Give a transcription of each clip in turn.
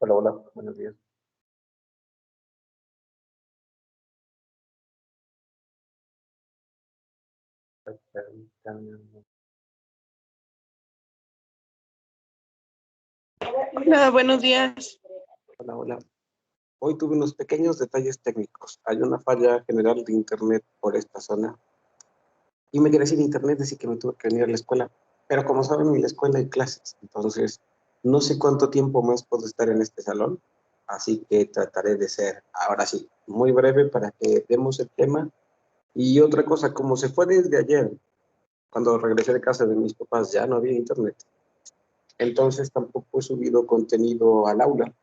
Hola, hola, buenos días. Hola, buenos días. Hola, hola. Hoy tuve unos pequeños detalles técnicos. Hay una falla general de internet por esta zona y me quedé sin internet, así que me tuve que venir a la escuela. Pero como saben, en la escuela hay clases, entonces no sé cuánto tiempo más puedo estar en este salón, así que trataré de ser, ahora sí, muy breve para que demos el tema. Y otra cosa, como se fue desde ayer, cuando regresé de casa de mis papás, ya no había internet. Entonces tampoco he subido contenido al aula,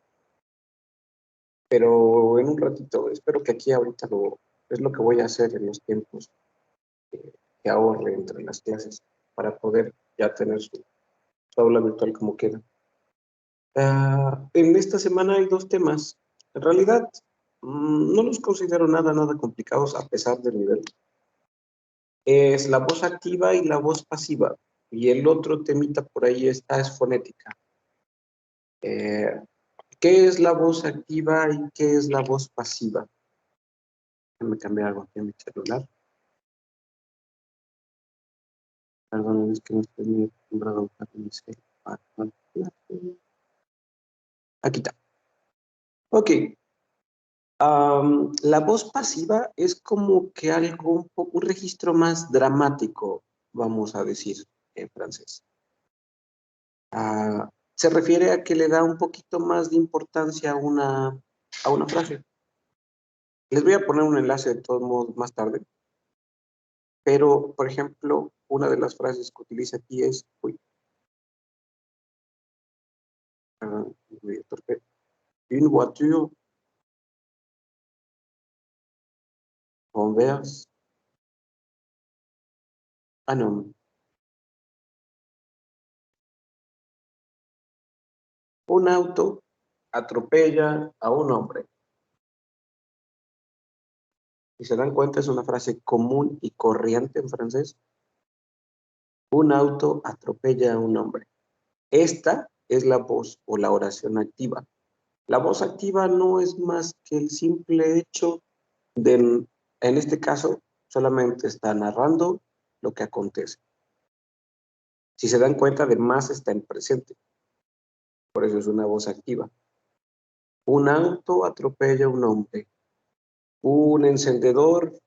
pero en un ratito, espero que aquí ahorita es lo que voy a hacer en los tiempos que ahorre entre las clases para poder ya tener su aula virtual como queda. En esta semana hay dos temas. En realidad, no los considero nada complicados a pesar del nivel. Es la voz activa y la voz pasiva. Y el otro temita por ahí está es fonética. Eh, ¿Qué es la voz activa y qué es la voz pasiva? Déjame cambiar algo aquí en mi celular. Perdón, es que no estoy muy acostumbrado a usar mi celular. Aquí está. Ok. La voz pasiva es como que algo, un registro más dramático, vamos a decir en francés. Se refiere a que le da un poquito más de importancia a una frase. Les voy a poner un enlace de todos modos más tarde, pero, por ejemplo, una de las frases que utiliza aquí es, une voiture renverse un homme. Un auto atropella a un hombre. Si se dan cuenta, es una frase común y corriente en francés. Un auto atropella a un hombre. Esta es la voz o la oración activa. La voz activa no es más que el simple hecho de, en este caso, solamente está narrando lo que acontece. Si se dan cuenta, además está en presente. Por eso es una voz activa. Un auto atropella a un hombre. Un encendedor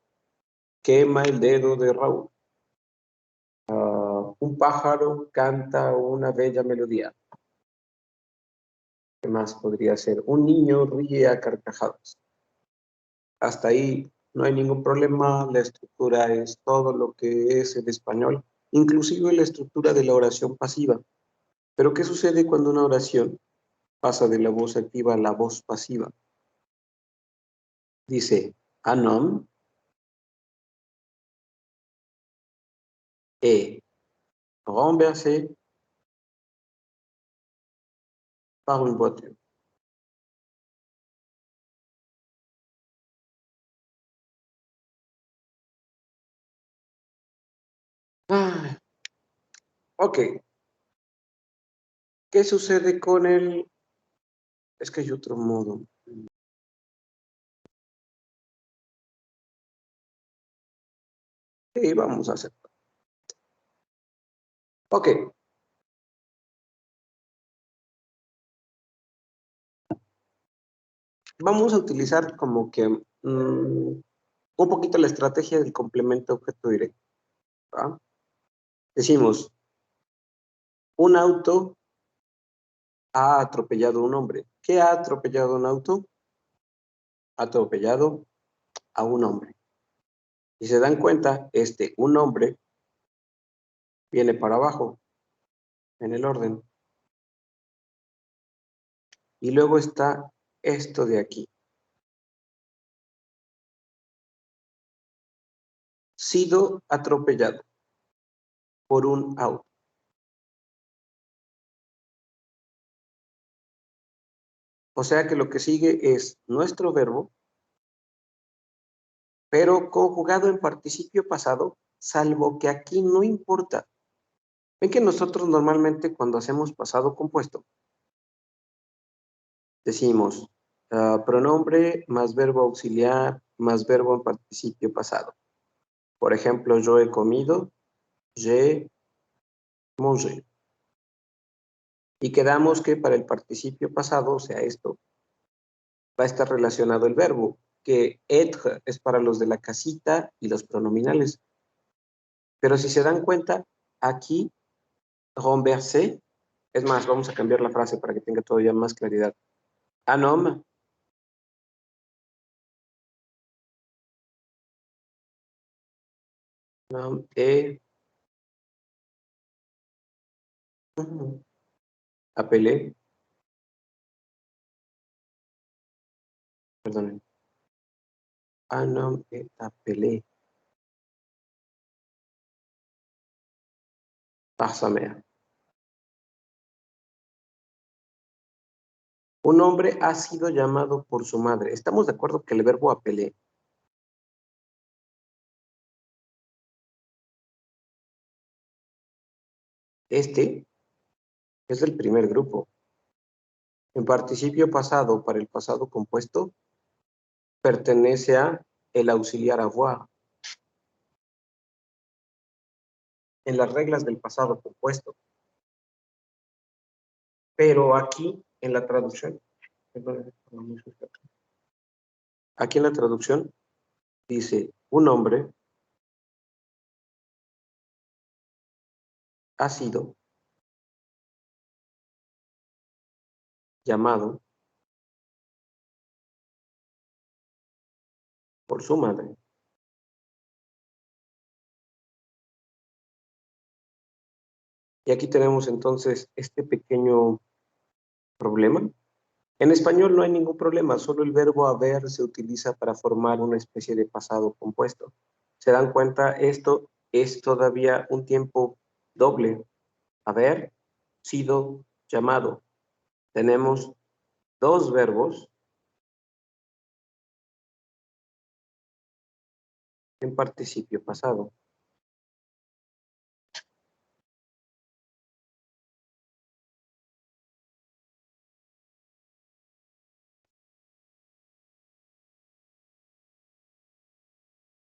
quema el dedo de Raúl. Un pájaro canta una bella melodía. ¿Qué más podría ser? Un niño ríe a carcajadas. Hasta ahí no hay ningún problema. La estructura es todo lo que es el español, inclusive la estructura de la oración pasiva. Pero ¿qué sucede cuando una oración pasa de la voz activa a la voz pasiva? Dice, un homme est renversé par une voiture. Ok. ¿Qué sucede con el...? Es que hay otro modo. Sí, vamos a hacerlo. Ok. Vamos a utilizar como que un poquito la estrategia del complemento objeto directo. ¿Va? Decimos, un auto ha atropellado a un hombre. ¿Qué ha atropellado un auto? Ha atropellado a un hombre. Si se dan cuenta, un hombre viene para abajo en el orden. Y luego está esto de aquí. Sido atropellado por un auto. O sea que lo que sigue es nuestro verbo, pero conjugado en participio pasado, salvo que aquí no importa. Ven que nosotros normalmente cuando hacemos pasado compuesto, decimos pronombre más verbo auxiliar más verbo en participio pasado. Por ejemplo, yo he comido, j'ai mangé. Y quedamos que para el participio pasado, o sea, esto, va a estar relacionado el verbo, que être es para los de la casita y los pronominales. Pero si se dan cuenta, aquí, renverser, es más, vamos a cambiar la frase para que tenga todavía más claridad. Un homme est appelé, perdón, un homme est appelé par sa mère. Un hombre ha sido llamado por su madre. ¿Estamos de acuerdo que el verbo apelé este es el primer grupo? En participio pasado, para el pasado compuesto, pertenece a el auxiliar avoir. En las reglas del pasado compuesto. Pero aquí, en la traducción, aquí en la traducción, dice, un hombre ha sido llamado por su madre. Y aquí tenemos entonces este pequeño problema. En español no hay ningún problema, solo el verbo haber se utiliza para formar una especie de pasado compuesto. ¿Se dan cuenta? Esto es todavía un tiempo doble. Haber sido llamado. Tenemos dos verbos en participio pasado.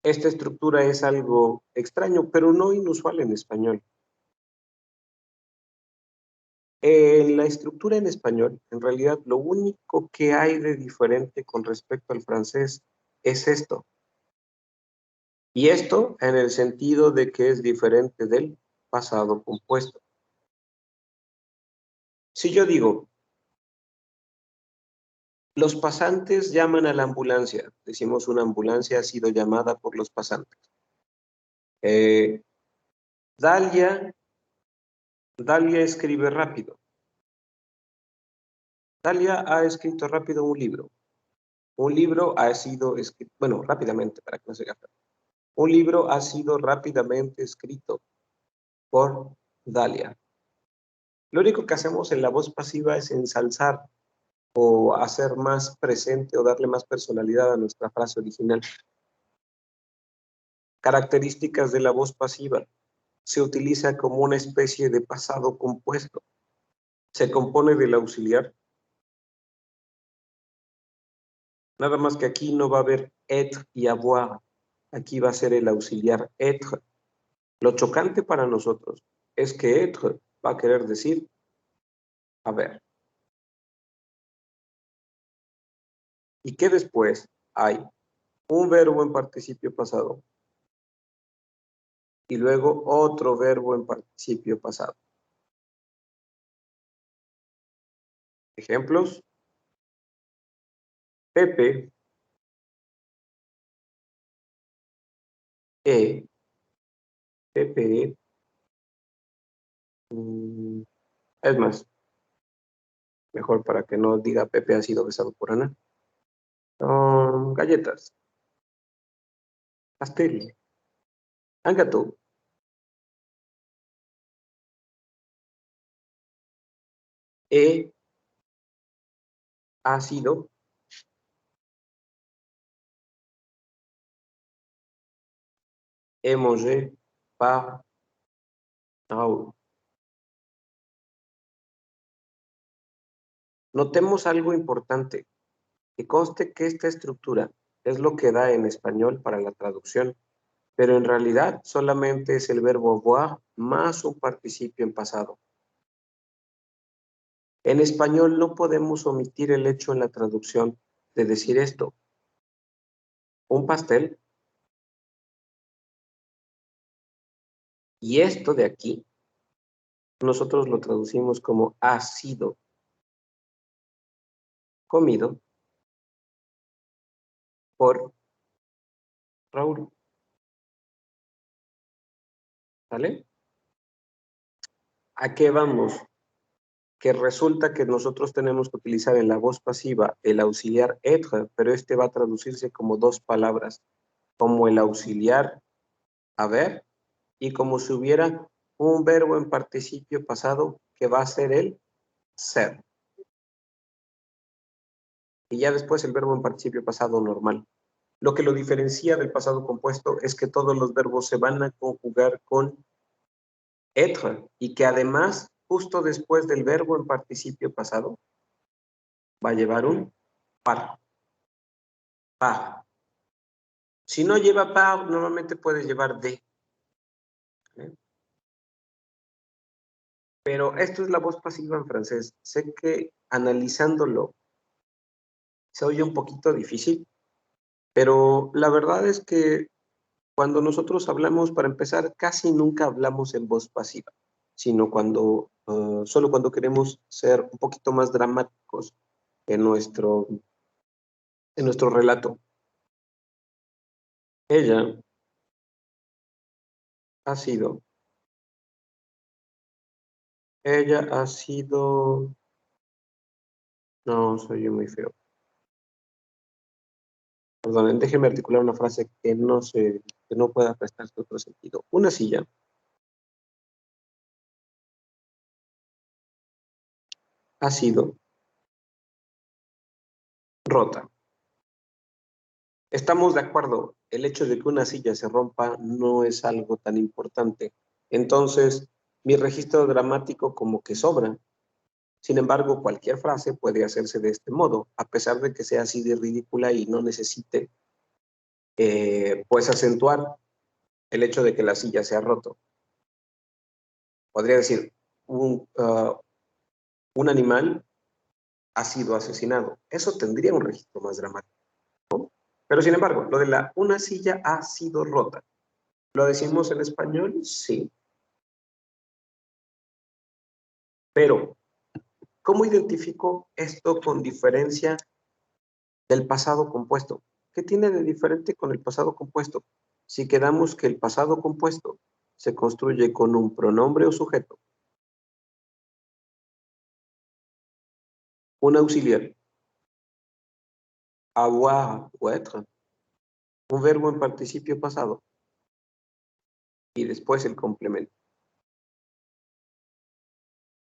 Esta estructura es algo extraño, pero no inusual en español. En la estructura en español, en realidad, lo único que hay de diferente con respecto al francés es esto. Y esto en el sentido de que es diferente del pasado compuesto. Si yo digo, los pasantes llaman a la ambulancia, decimos una ambulancia ha sido llamada por los pasantes. Dalia escribe rápido. Dalia ha escrito rápido un libro. Un libro ha sido escrito, bueno, rápidamente, para que no se gaste. Un libro ha sido rápidamente escrito por Dalia. Lo único que hacemos en la voz pasiva es ensalzar o hacer más presente o darle más personalidad a nuestra frase original. Características de la voz pasiva. Se utiliza como una especie de pasado compuesto. Se compone del auxiliar. Nada más que aquí no va a haber être y avoir. Aquí va a ser el auxiliar être. Lo chocante para nosotros es que être va a querer decir haber. Y que después hay un verbo en participio pasado y luego otro verbo en participio pasado. Ejemplos. Pepe Pepe es más, mejor para que no diga Pepe ha sido besado por Ana. Galletas, pastel, un gâteau. Ha sido mangé par Raúl. Notemos algo importante, que conste que esta estructura es lo que da en español para la traducción, pero en realidad solamente es el verbo voir más un participio en pasado. En español no podemos omitir el hecho en la traducción de decir esto. Un pastel. Y esto de aquí, nosotros lo traducimos como ha sido comido por Raúl. ¿Vale? ¿A qué vamos? Que resulta que nosotros tenemos que utilizar en la voz pasiva el auxiliar être, pero este va a traducirse como dos palabras, como el auxiliar haber y como si hubiera un verbo en participio pasado que va a ser el ser. Y ya después el verbo en participio pasado normal. Lo que lo diferencia del pasado compuesto es que todos los verbos se van a conjugar con être y que además, justo después del verbo en participio pasado, va a llevar un par. Par. Si no lleva par, normalmente puede llevar de. ¿Eh? Pero esto es la voz pasiva en francés. Sé que analizándolo se oye un poquito difícil, pero la verdad es que cuando nosotros hablamos, para empezar, casi nunca hablamos en voz pasiva, sino solo cuando queremos ser un poquito más dramáticos en nuestro relato. Ella ha sido, no, soy yo muy feo. Perdón, déjeme articular una frase que no pueda prestarse otro sentido. Una silla ha sido rota. Estamos de acuerdo, el hecho de que una silla se rompa no es algo tan importante. Entonces, mi registro dramático como que sobra. Sin embargo, cualquier frase puede hacerse de este modo, a pesar de que sea así de ridícula y no necesite, pues, acentuar el hecho de que la silla se ha roto. Podría decir, un animal ha sido asesinado. Eso tendría un registro más dramático. Pero sin embargo, lo de una silla ha sido rota. ¿Lo decimos en español? Sí. Pero, ¿cómo identifico esto con diferencia del pasado compuesto? ¿Qué tiene de diferente con el pasado compuesto? Si quedamos que el pasado compuesto se construye con un pronombre o sujeto, un auxiliar, avoir o être, un verbo en participio pasado y después el complemento.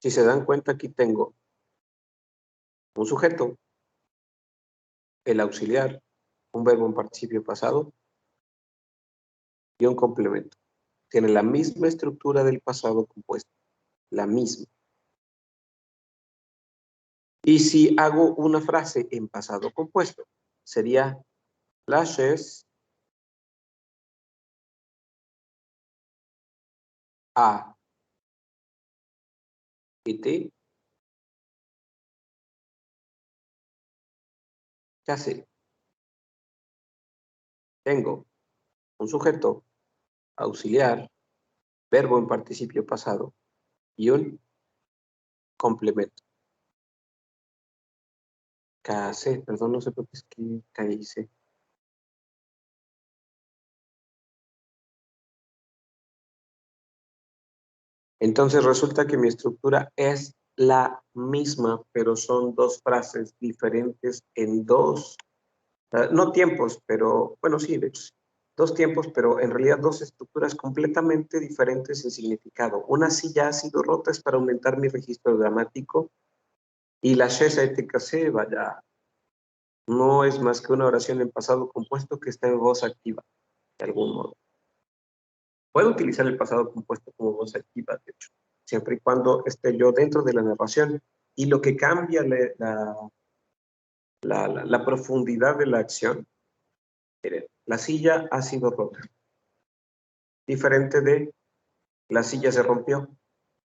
Si se dan cuenta, aquí tengo un sujeto, el auxiliar, un verbo en participio pasado y un complemento. Tiene la misma estructura del pasado compuesto, la misma. Y si hago una frase en pasado compuesto, sería la chaise a été cassée. Tengo un sujeto, auxiliar, verbo en participio pasado y un complemento. Cassé, perdón, no sé por qué es que caíse. Entonces resulta que mi estructura es la misma, pero son dos frases diferentes en dos, no tiempos, pero, bueno, sí, de hecho, sí, dos tiempos, pero en realidad dos estructuras completamente diferentes en significado. Una sí ya ha sido rota, es para aumentar mi registro dramático, y la chaise a été cassée, vaya, no es más que una oración en pasado compuesto que está en voz activa, de algún modo. Puedo utilizar el pasado compuesto como voz activa, de hecho, siempre y cuando esté yo dentro de la narración. Y lo que cambia la profundidad de la acción, miren, la silla ha sido rota. Diferente de la silla se rompió.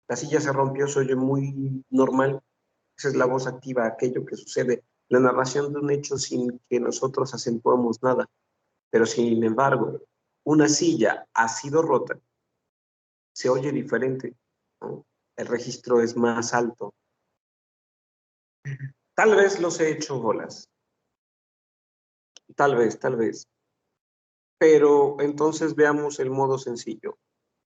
La silla se rompió, se oye muy normal. Esa es la voz activa, aquello que sucede. La narración de un hecho sin que nosotros acentuemos nada. Pero sin embargo, una silla ha sido rota, se oye diferente, ¿no? El registro es más alto. Tal vez los he hecho bolas. Tal vez. Pero entonces veamos el modo sencillo.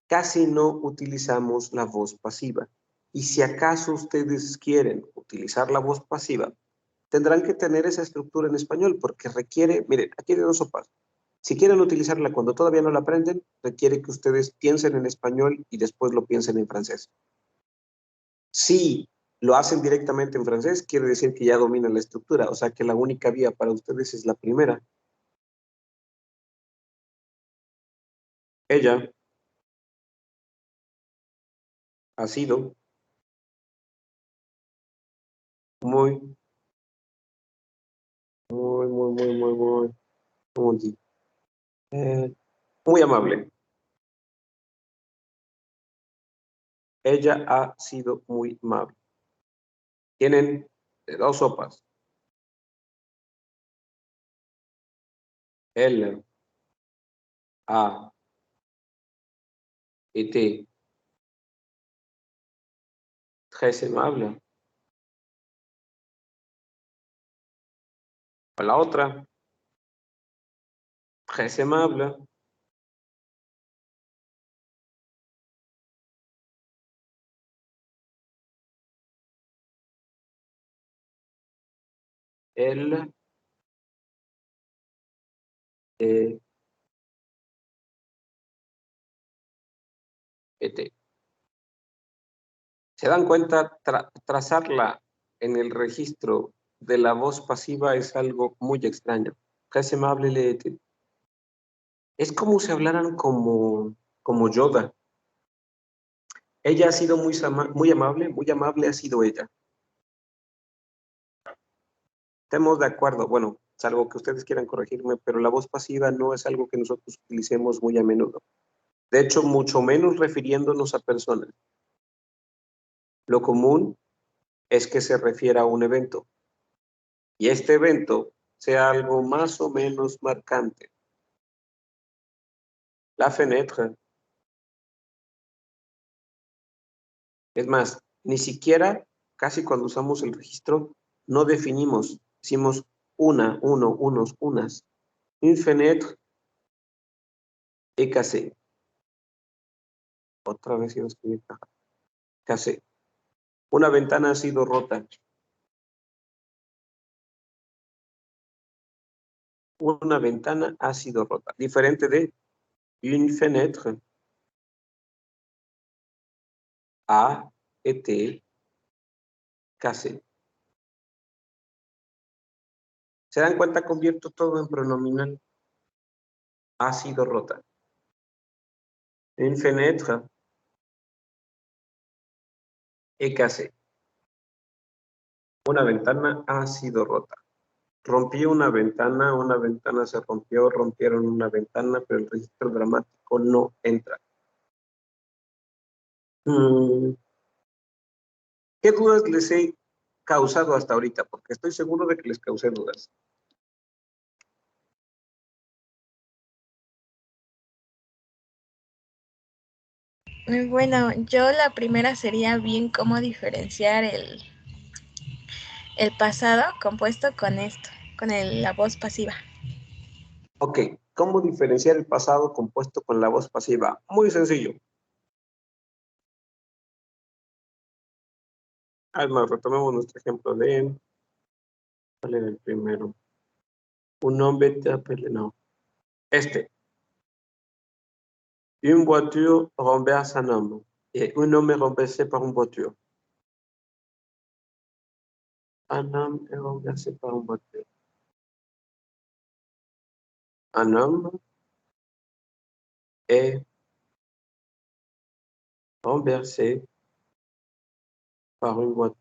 Casi no utilizamos la voz pasiva. Y si acaso ustedes quieren utilizar la voz pasiva, tendrán que tener esa estructura en español porque requiere, miren, aquí hay dos sopas. Si quieren utilizarla cuando todavía no la aprenden, requiere que ustedes piensen en español y después lo piensen en francés. Si lo hacen directamente en francés, quiere decir que ya dominan la estructura, o sea que la única vía para ustedes es la primera. Ella ha sido muy, ¿cómo digo? Muy amable. Ella ha sido muy amable. Tienen dos sopas. Elle a été très aimable. A la otra, très aimable. Elle était. ¿Se dan cuenta? Trazarla en el registro de la voz pasiva es algo muy extraño. Très aimable le était. Es como si hablaran como Yoda. Ella ha sido muy amable ha sido ella. Estamos de acuerdo, bueno, salvo que ustedes quieran corregirme, pero la voz pasiva no es algo que nosotros utilicemos muy a menudo. De hecho, mucho menos refiriéndonos a personas. Lo común es que se refiera a un evento. Y este evento sea algo más o menos marcante. La fenêtre. Es más, ni siquiera, casi cuando usamos el registro, no definimos. Decimos una, uno, unos, unas. Une fenêtre est cassée. Otra vez iba a escribir cassée. Una ventana ha sido rota. Una ventana ha sido rota. Diferente de une fenêtre a été cassée. ¿Se dan cuenta? Convierto todo en pronominal. Ha sido rota. Une fenêtre est cassée. Una ventana ha sido rota. Rompí una ventana se rompió, rompieron una ventana, pero el registro dramático no entra. ¿Qué dudas les he causado hasta ahorita? Porque estoy seguro de que les causé dudas. Bueno, yo la primera sería bien cómo diferenciar el pasado compuesto con esto, con la voz pasiva. Ok, ¿cómo diferenciar el pasado compuesto con la voz pasiva? Muy sencillo. Además, retomemos nuestro ejemplo de... ¿Cuál era el primero? Un hombre te apelé, no. Une voiture renverse un homme. Et un homme est renversé par une voiture. Un homme est renversé par une voiture. Un homme est renversé par une voiture.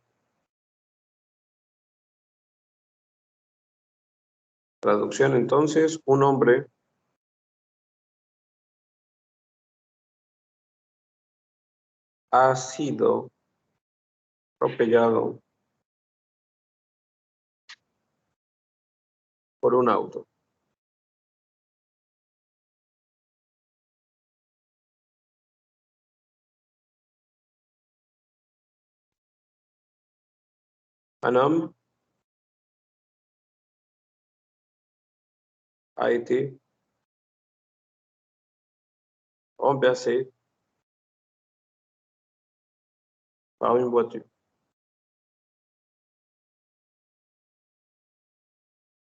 Traducción entonces, un hombre ha sido atropellado por un auto. Un homme a été renversé par une voiture.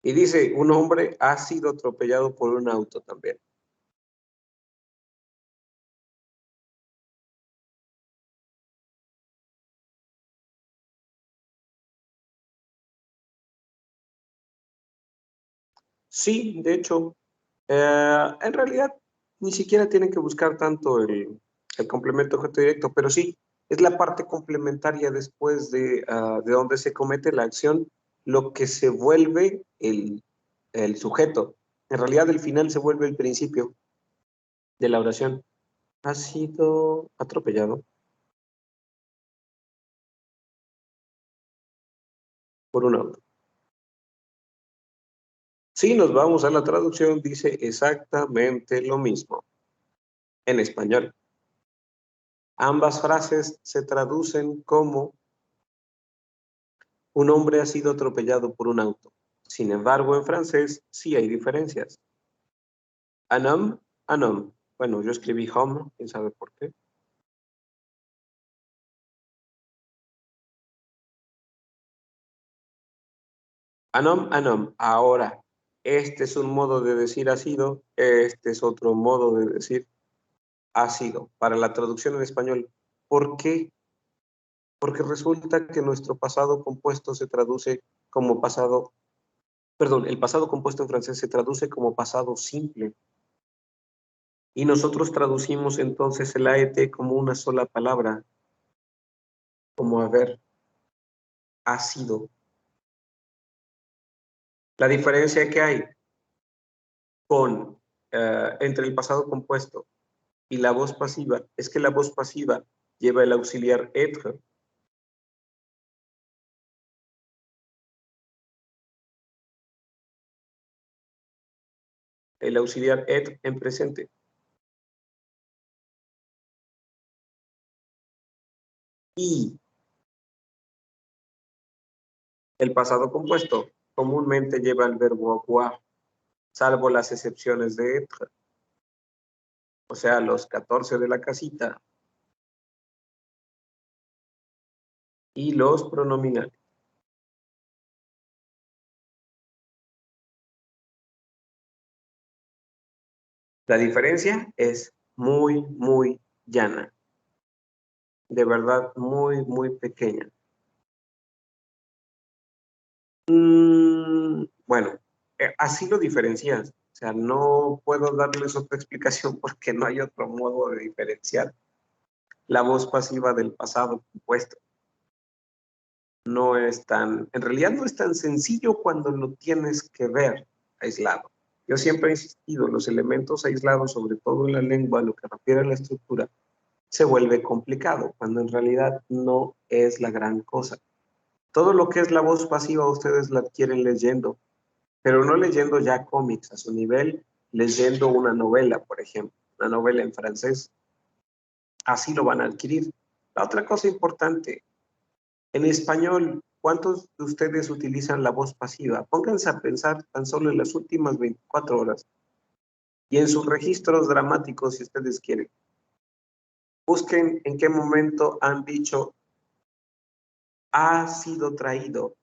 Y dice, un hombre ha sido atropellado por un auto también. Sí, de hecho, en realidad ni siquiera tienen que buscar tanto el complemento objeto directo, pero sí, es la parte complementaria después de donde se comete la acción, lo que se vuelve el sujeto. En realidad el final se vuelve el principio de la oración. Ha sido atropellado por un auto. Si nos vamos a la traducción, dice exactamente lo mismo en español. Ambas frases se traducen como un hombre ha sido atropellado por un auto. Sin embargo, en francés sí hay diferencias. Un homme, un homme. Bueno, yo escribí homme, quién sabe por qué. Un homme, un homme. Ahora, este es un modo de decir ha sido, este es otro modo de decir ha sido. Para la traducción en español, ¿por qué? Porque resulta que nuestro pasado compuesto se traduce como pasado, perdón, el pasado compuesto en francés se traduce como pasado simple. Y nosotros traducimos entonces el AET como una sola palabra, como haber, ha sido. La diferencia que hay entre el pasado compuesto y la voz pasiva es que la voz pasiva lleva el auxiliar être. El auxiliar être en presente. Y el pasado compuesto comúnmente lleva el verbo avoir, salvo las excepciones de être. O sea, los 14 de la casita y los pronominales. La diferencia es muy, muy llana. De verdad, muy, muy pequeña. Bueno, así lo diferencias. O sea, no puedo darles otra explicación porque no hay otro modo de diferenciar la voz pasiva del pasado compuesto. No es tan, en realidad no es tan sencillo cuando lo tienes que ver aislado. Yo siempre he insistido, los elementos aislados, sobre todo en la lengua, lo que refiere a la estructura, se vuelve complicado, cuando en realidad no es la gran cosa. Todo lo que es la voz pasiva ustedes la adquieren leyendo, pero no leyendo ya cómics a su nivel, leyendo una novela, por ejemplo, una novela en francés. Así lo van a adquirir. La otra cosa importante, en español, ¿cuántos de ustedes utilizan la voz pasiva? Pónganse a pensar tan solo en las últimas 24 horas y en sus registros dramáticos, si ustedes quieren. Busquen en qué momento han dicho ha sido traído,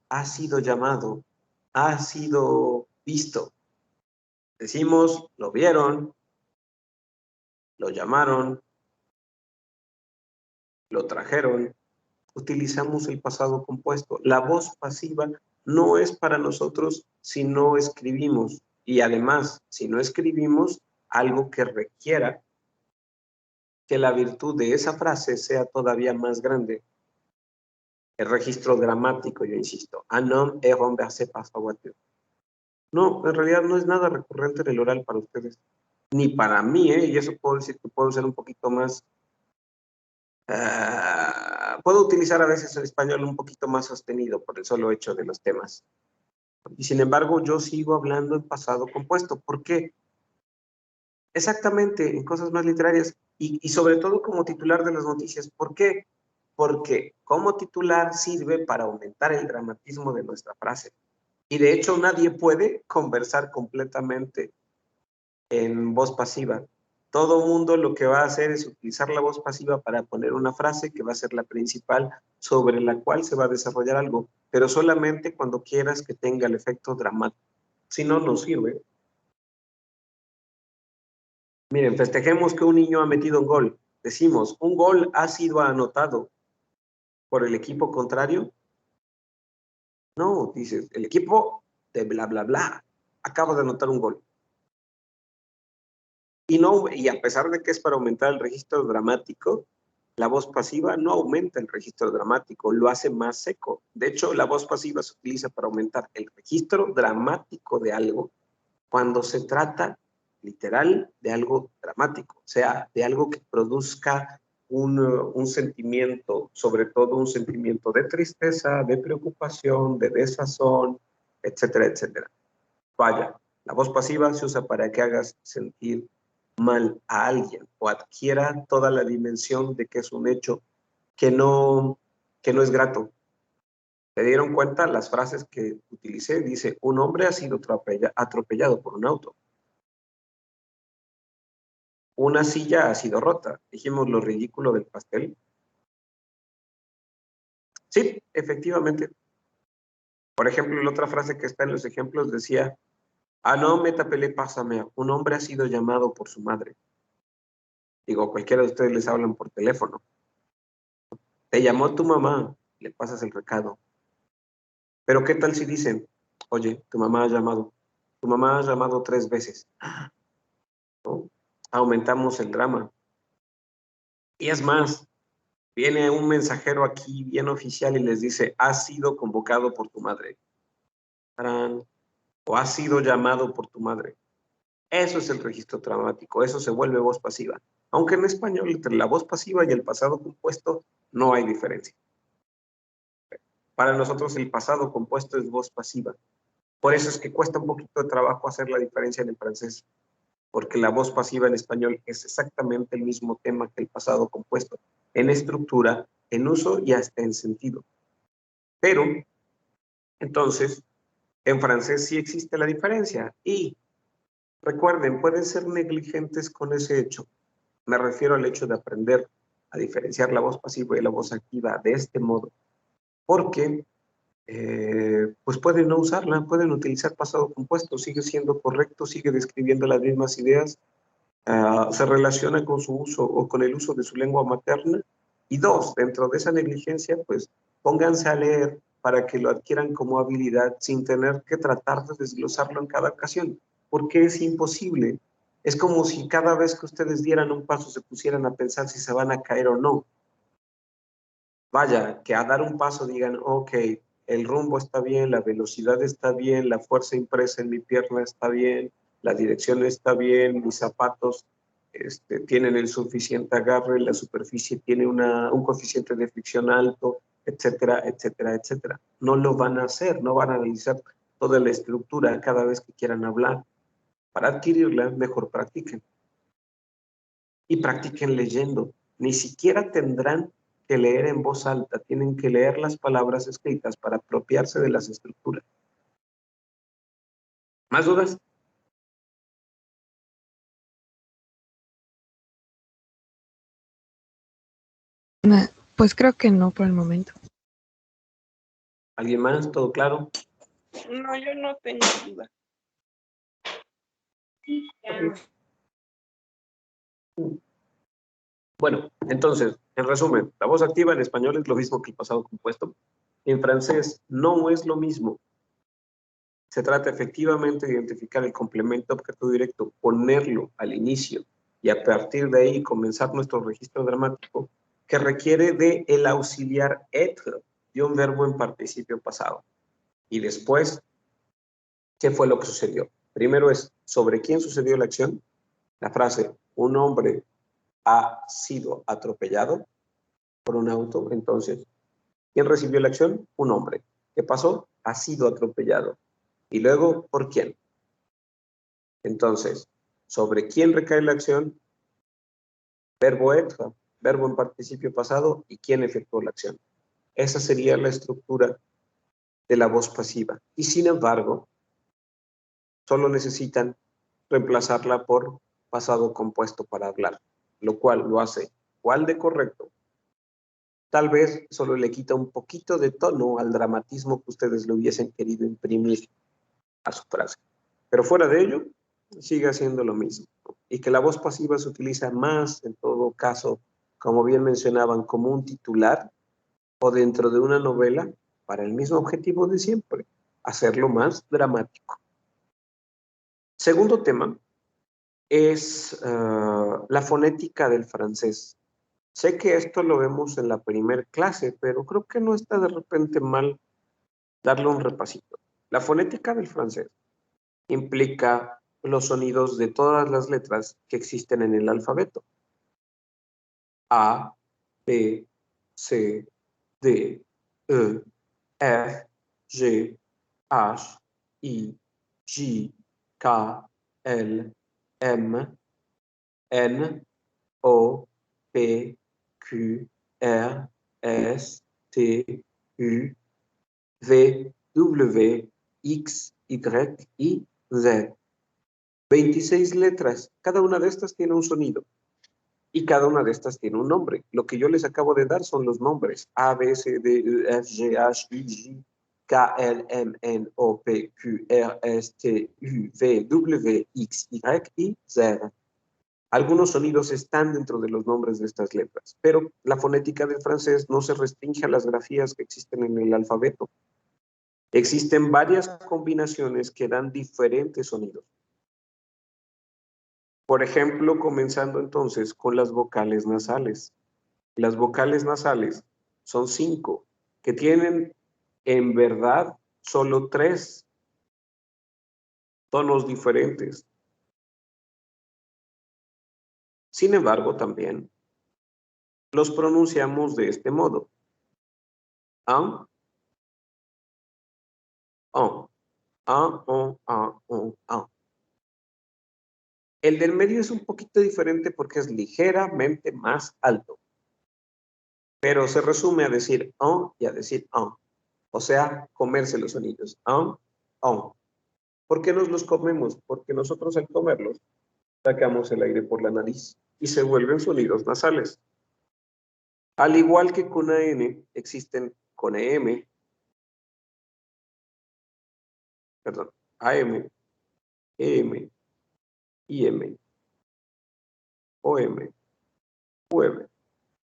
ha sido llamado, ha sido visto. Decimos, lo vieron, lo llamaron, lo trajeron. Utilizamos el pasado compuesto. La voz pasiva no es para nosotros si no escribimos. Y además, si no escribimos, algo que requiera que la virtud de esa frase sea todavía más grande. El registro dramático, yo insisto. Un homme est renversé par sa voiture. No, en realidad no es nada recurrente en el oral para ustedes. Ni para mí, ¿eh? Y eso puedo decir que puedo ser un poquito más... puedo utilizar a veces el español un poquito más sostenido por el solo hecho de los temas. Y sin embargo, yo sigo hablando en pasado compuesto. ¿Por qué? Exactamente, en cosas más literarias. Y sobre todo como titular de las noticias. ¿Por qué? Porque como titular sirve para aumentar el dramatismo de nuestra frase. Y de hecho nadie puede conversar completamente en voz pasiva. Todo mundo lo que va a hacer es utilizar la voz pasiva para poner una frase que va a ser la principal sobre la cual se va a desarrollar algo, pero solamente cuando quieras que tenga el efecto dramático. Si no, no sirve. Miren, festejemos que un niño ha metido un gol. Decimos, un gol ha sido anotado por el equipo contrario. No, dices, el equipo de bla, bla, bla acaba de anotar un gol. Y a pesar de que es para aumentar el registro dramático, la voz pasiva no aumenta el registro dramático, lo hace más seco. De hecho, la voz pasiva se utiliza para aumentar el registro dramático de algo cuando se trata literal de algo dramático, o sea, de algo que produzca un sentimiento, sobre todo un sentimiento de tristeza, de preocupación, de desazón, etcétera, etcétera. Vaya, la voz pasiva se usa para que hagas sentir mal a alguien o adquiera toda la dimensión de que es un hecho que no es grato. ¿Se dieron cuenta? Las frases que utilicé, dice, un hombre ha sido atropellado por un auto. Una silla ha sido rota. Dijimos lo ridículo del pastel. Sí, efectivamente. Por ejemplo, la otra frase que está en los ejemplos decía, ah, no, me tapelé, pásame. Un hombre ha sido llamado por su madre. Digo, cualquiera de ustedes les hablan por teléfono. Te llamó tu mamá, le pasas el recado. Pero ¿qué tal si dicen, oye, tu mamá ha llamado 3 veces, ¿no? Aumentamos el drama. Y es más, viene un mensajero aquí bien oficial y les dice, has sido convocado por tu madre. ¡Tarán! O has sido llamado por tu madre. Eso es el registro dramático, eso se vuelve voz pasiva. Aunque en español, entre la voz pasiva y el pasado compuesto, no hay diferencia. Para nosotros el pasado compuesto es voz pasiva. Por eso es que cuesta un poquito de trabajo hacer la diferencia en el francés, porque la voz pasiva en español es exactamente el mismo tema que el pasado compuesto, en estructura, en uso y hasta en sentido. Pero, entonces, en francés sí existe la diferencia. Y recuerden, pueden ser negligentes con ese hecho. Me refiero al hecho de aprender a diferenciar la voz pasiva y la voz activa de este modo, porque pues pueden no usarla, pueden utilizar pasado compuesto, sigue siendo correcto, sigue describiendo las mismas ideas, se relaciona con su uso o con el uso de su lengua materna. Y dos, dentro de esa negligencia, pues pónganse a leer para que lo adquieran como habilidad sin tener que tratar de desglosarlo en cada ocasión, porque es imposible. Es como si cada vez que ustedes dieran un paso se pusieran a pensar si se van a caer o no. Vaya, que a dar un paso digan, ok, el rumbo está bien, la velocidad está bien, la fuerza impresa en mi pierna está bien, la dirección está bien, mis zapatos tienen el suficiente agarre, la superficie tiene un coeficiente de fricción alto, etcétera, etcétera, etcétera. No lo van a hacer, no van a analizar toda la estructura cada vez que quieran hablar. Para adquirirla, mejor practiquen. Y practiquen leyendo. Ni siquiera tendrán que leer en voz alta, tienen que leer las palabras escritas para apropiarse de las estructuras. ¿Más dudas? Pues creo que no por el momento. ¿Alguien más? ¿Todo claro? No, yo no tengo duda. Bueno, entonces, en resumen, la voz activa en español es lo mismo que el pasado compuesto. En francés no es lo mismo. Se trata efectivamente de identificar el complemento objeto directo, ponerlo al inicio y a partir de ahí comenzar nuestro registro dramático que requiere de el auxiliar être de un verbo en participio pasado. Y después ¿Qué fue lo que sucedió? Primero es, ¿sobre quién sucedió la acción? La frase, un hombre ha sido atropellado por un auto. Entonces, ¿quién recibió la acción? Un hombre. ¿Qué pasó? Ha sido atropellado. Y luego, ¿por quién? Entonces, ¿sobre quién recae la acción? Verbo extra, verbo en participio pasado y quién efectuó la acción. Esa sería la estructura de la voz pasiva. Y sin embargo, solo necesitan reemplazarla por pasado compuesto para hablar, lo cual lo hace igual de correcto. Tal vez solo le quita un poquito de tono al dramatismo que ustedes le hubiesen querido imprimir a su frase. Pero fuera de ello, sigue haciendo lo mismo. Y que la voz pasiva se utiliza más, en todo caso, como bien mencionaban, como un titular o dentro de una novela para el mismo objetivo de siempre, hacerlo más dramático. Segundo tema es la fonética del francés. Sé que esto lo vemos en la primer clase, pero creo que no está de repente mal darle un repasito. La fonética del francés implica los sonidos de todas las letras que existen en el alfabeto. A, B, C, D, E, F, G, H, I, J, K, L, M, N, O, P, Q, R, S, T, U, V, W, X, Y y Z. 26 letras. Cada una de estas tiene un sonido. Y cada una de estas tiene un nombre. Lo que yo les acabo de dar son los nombres. A, B, C, D, E, F, G, H, I, J, K, L, M, N, O, P, Q, R, S, T, U, V, W, X, Y y Z. Algunos sonidos están dentro de los nombres de estas letras, pero la fonética del francés no se restringe a las grafías que existen en el alfabeto. Existen varias combinaciones que dan diferentes sonidos. Por ejemplo, comenzando entonces con las vocales nasales. Las vocales nasales son 5, que tienen en verdad solo 3 tonos diferentes. Sin embargo, también los pronunciamos de este modo. An, on, an, on, an, on, an. El del medio es un poquito diferente porque es ligeramente más alto, pero se resume a decir on y a decir on. O sea, comerse los sonidos. On, on. ¿Por qué nos los comemos? Porque nosotros al comerlos sacamos el aire por la nariz y se vuelven sonidos nasales. Al igual que con AN, existen con EM, perdón, AM, EM, IM, OM, UM.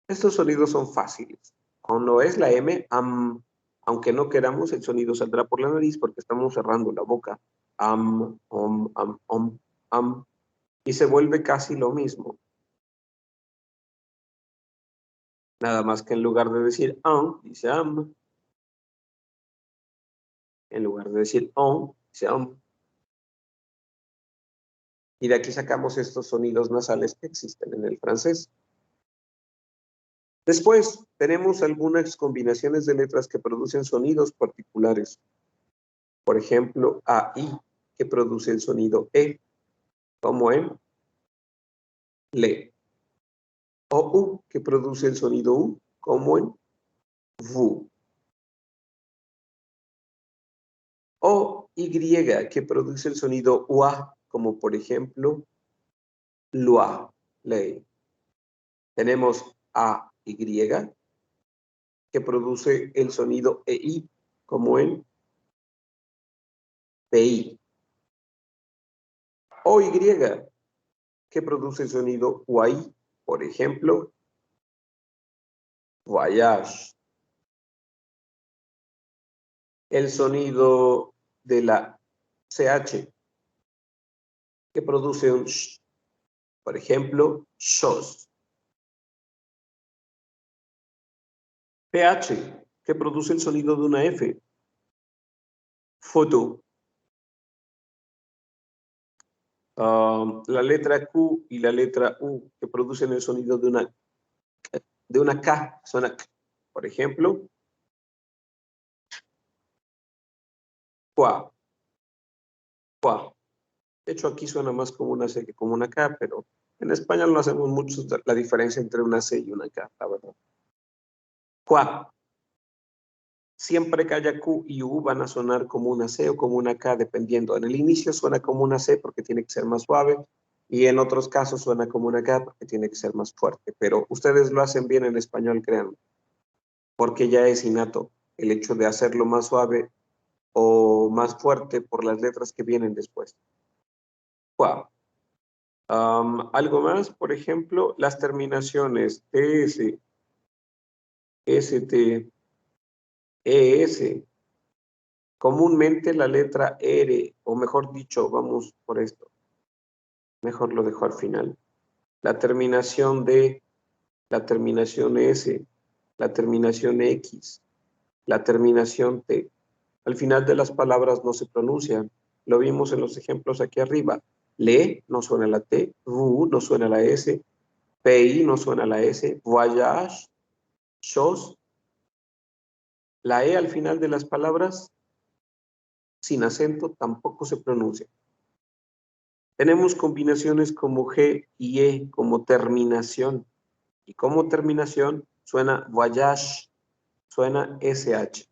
Estos sonidos son fáciles. Cuando es la M, aunque no queramos, el sonido saldrá por la nariz porque estamos cerrando la boca. Am, y se vuelve casi lo mismo. Nada más que en lugar de decir dice am. En lugar de decir dice am. Y de aquí sacamos estos sonidos nasales que existen en el francés. Después tenemos algunas combinaciones de letras que producen sonidos particulares. Por ejemplo, AI, que produce el sonido E, como en le. O U, que produce el sonido U, como en VU. O Y, que produce el sonido UA, como por ejemplo LUA, ley. Tenemos AY, que produce el sonido EI, como en PI. O Y, que produce el sonido UAI, por ejemplo, voyage. El sonido de la CH, que produce un sh, por ejemplo, chose. PH, que produce el sonido de una F, photo. La letra Q y la letra U que producen el sonido de una K, suena K. Por ejemplo, Qua, Qua. De hecho, aquí suena más como una C que como una K, pero en español no hacemos mucho la diferencia entre una C y una K, la verdad. Qua. Siempre que haya Q y U van a sonar como una C o como una K, dependiendo. En el inicio suena como una C porque tiene que ser más suave, y en otros casos suena como una K porque tiene que ser más fuerte. Pero ustedes lo hacen bien en español, créanme, porque ya es innato el hecho de hacerlo más suave o más fuerte por las letras que vienen después. Qua. Algo más, por ejemplo, las terminaciones TS, ST, ES. Comúnmente la letra R, o mejor dicho, vamos por esto, mejor lo dejo al final. La terminación D, la terminación S, la terminación X, la terminación T. Al final de las palabras no se pronuncian. Lo vimos en los ejemplos aquí arriba. Le no suena la T, vous no suena la S, pays no suena la S, voyage, chose. La E al final de las palabras, sin acento, tampoco se pronuncia. Tenemos combinaciones como G y E como terminación. Y como terminación suena voyage, suena SH.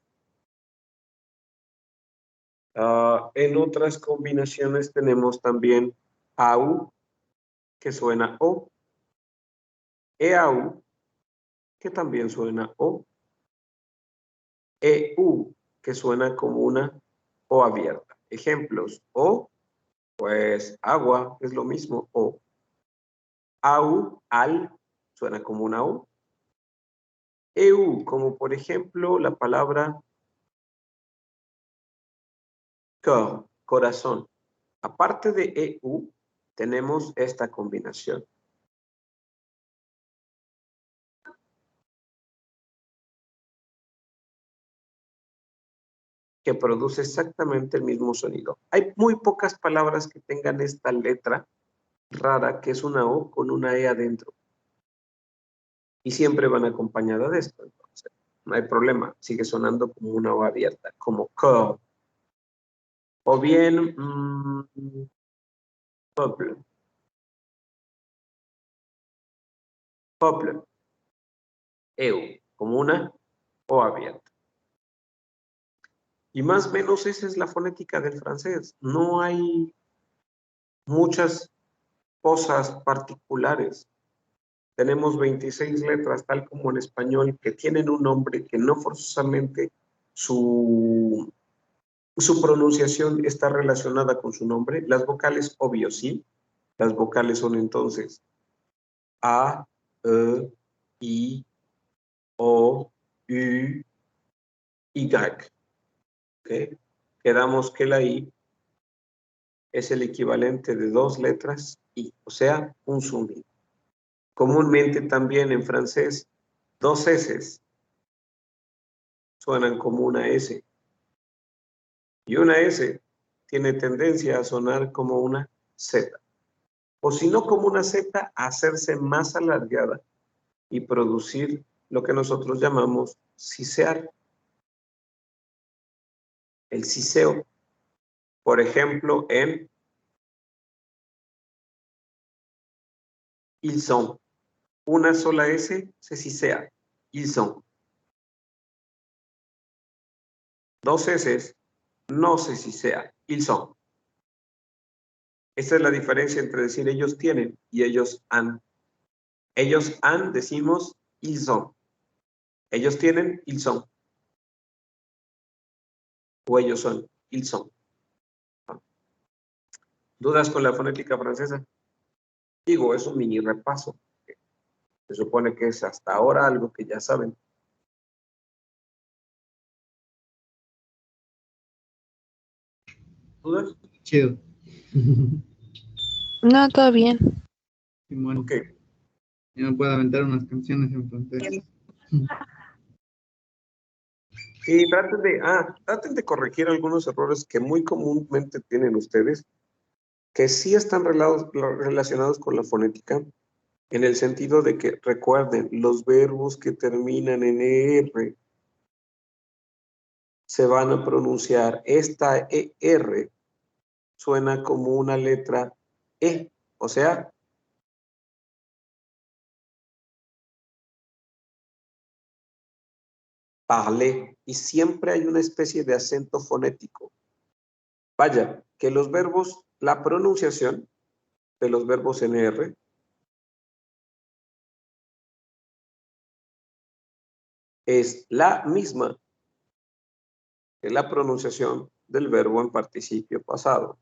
En otras combinaciones tenemos también AU, que suena O, EAU, que también suena O, EU, que suena como una O abierta. Ejemplos: O, pues agua, es lo mismo, O. AU, al, suena como una O. EU, como por ejemplo la palabra cœur, corazón. Aparte de EU, tenemos esta combinación. Que produce exactamente el mismo sonido. Hay muy pocas palabras que tengan esta letra rara, que es una O con una E adentro. Y siempre van acompañadas de esto. Entonces, no hay problema, sigue sonando como una O abierta, como cœur. O bien, peuple. Peuple. EU, como una O abierta. Y más o menos esa es la fonética del francés. No hay muchas cosas particulares. Tenemos 26 letras, tal como en español, que tienen un nombre que no forzosamente su pronunciación está relacionada con su nombre. Las vocales, obvio, sí. Las vocales son entonces A, E, I, O, U, Y. ¿Okay? Quedamos que la I es el equivalente de 2 letras I, o sea, un sonido. Comúnmente también en francés, 2 S suenan como una S. Y una S tiene tendencia a sonar como una Z. O si no como una Z, a hacerse más alargada y producir lo que nosotros llamamos sisear. El siseo, por ejemplo, en ils sont. Una sola S se sisea. Ils sont. 2 S no se sisea. Ils sont. Esta es la diferencia entre decir ellos tienen y ellos han. Ellos han, decimos ils sont. Ellos tienen, ils sont. O ellos son, ils sont. ¿Dudas con la fonética francesa? Digo, es un mini repaso. Se supone que es hasta ahora algo que ya saben. ¿Dudas? Chido. No, todo bien. Simón, Ok. ya me puedo aventar unas canciones en francés. Sí, traten de corregir algunos errores que muy comúnmente tienen ustedes. que sí están relacionados con la fonética, en el sentido de que, recuerden, los verbos que terminan en ER se van a pronunciar. Esta ER suena como una letra E, o sea, parler, y siempre hay una especie de acento fonético. Vaya, que los verbos, la pronunciación de los verbos en R es la misma que la pronunciación del verbo en participio pasado.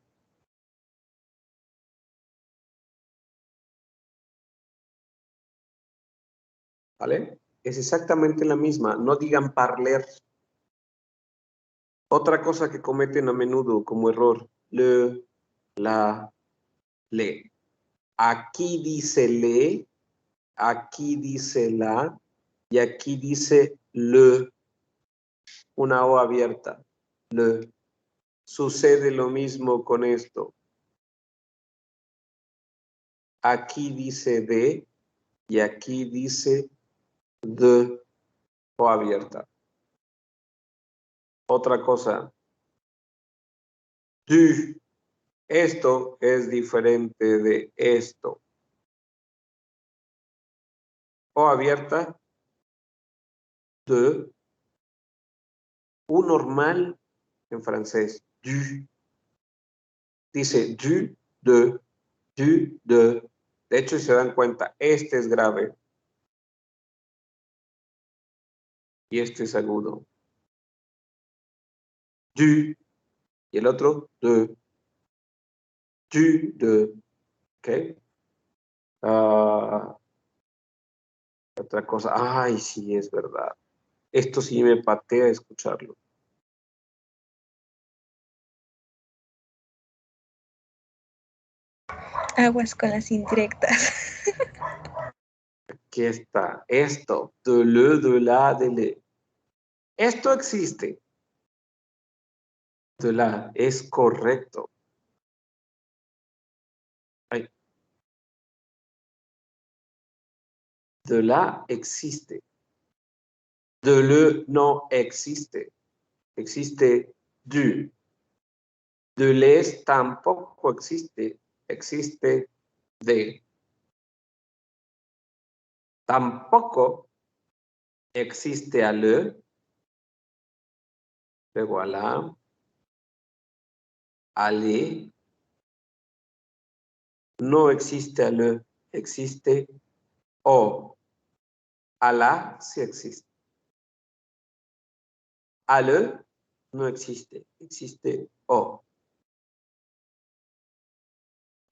¿Vale? Es exactamente la misma. No digan parler. Otra cosa que cometen a menudo como error, le, la, le. Aquí dice le, aquí dice la, y aquí dice le, una O abierta, le. Sucede lo mismo con esto. Aquí dice de, y aquí dice de, O abierta. Otra cosa, du. Esto es diferente de esto. O abierta, de. U normal en francés, du. Dice du, de, du, de. De hecho, si se dan cuenta, este es grave y este es agudo. Du, y el otro, de. Du, de. ¿Ok? Otra cosa, ay, sí, es verdad. Esto sí me patea escucharlo. Aguas con las indirectas. Aquí está, esto, de le, de la, de le. Esto existe. De la, es correcto. Ay. De la existe. De le no existe. Existe du. De les tampoco existe. Existe de. Tampoco existe a le. Luego a la. A le. No existe a le. Existe o. A la sí existe. A le no existe. Existe o.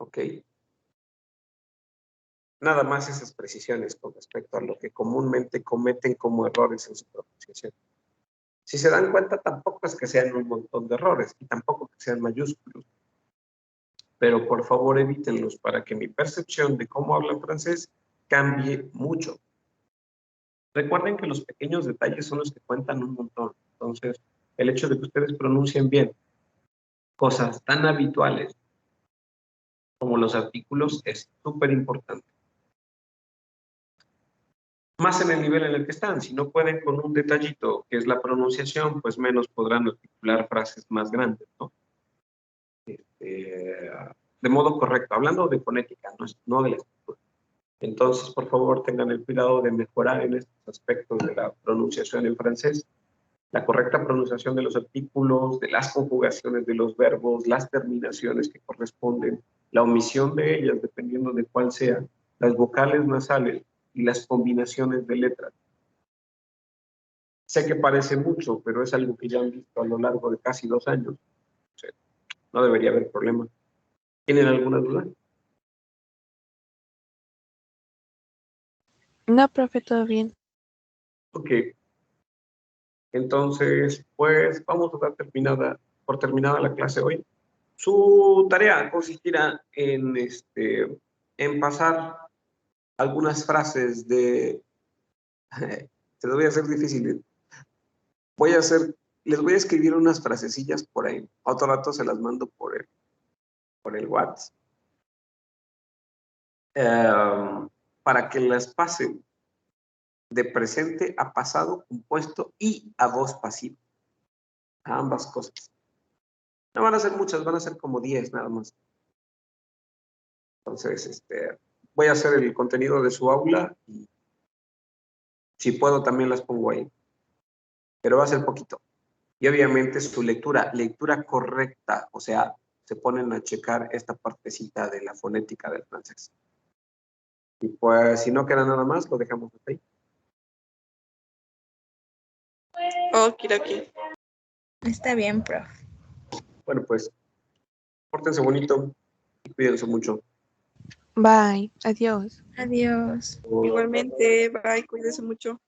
¿Ok? Nada más esas precisiones con respecto a lo que comúnmente cometen como errores en su pronunciación. Si se dan cuenta, tampoco es que sean un montón de errores y tampoco que sean mayúsculos. Pero por favor evítenlos para que mi percepción de cómo hablan francés cambie mucho. Recuerden que los pequeños detalles son los que cuentan un montón. Entonces, el hecho de que ustedes pronuncien bien cosas tan habituales como los artículos es súper importante. Más en el nivel en el que están. Si no pueden con un detallito que es la pronunciación, pues menos podrán articular frases más grandes, ¿no? De modo correcto, hablando de fonética, no de la escritura. Entonces, por favor, tengan el cuidado de mejorar en estos aspectos de la pronunciación en francés, la correcta pronunciación de los artículos, de las conjugaciones de los verbos, las terminaciones que corresponden, la omisión de ellas, dependiendo de cuál sea, las vocales nasales y las combinaciones de letras. Sé que parece mucho, pero es algo que ya han visto a lo largo de casi 2 años. O sea, no debería haber problema. ¿Tienen alguna duda? No, profe, todo bien. Ok. Entonces, pues vamos a dar por terminada la clase hoy. Su tarea consistirá en pasar algunas frases de... Se los voy a hacer difíciles. Les voy a escribir unas frasecillas por ahí. Otro rato se las mando por por el WhatsApp, para que las pasen de presente a pasado compuesto y a voz pasiva. A ambas cosas. No van a ser muchas, van a ser como 10 nada más. Entonces, voy a hacer el contenido de su aula y si puedo también las pongo ahí. Pero va a ser poquito. Y obviamente su lectura correcta, o sea, se ponen a checar esta partecita de la fonética del francés. Y pues si no queda nada más, lo dejamos ahí. Okidoki. Está bien, prof. Bueno, pues, pórtense bonito y cuídense mucho. Bye. Adiós. Adiós. Igualmente, bye, cuídense mucho.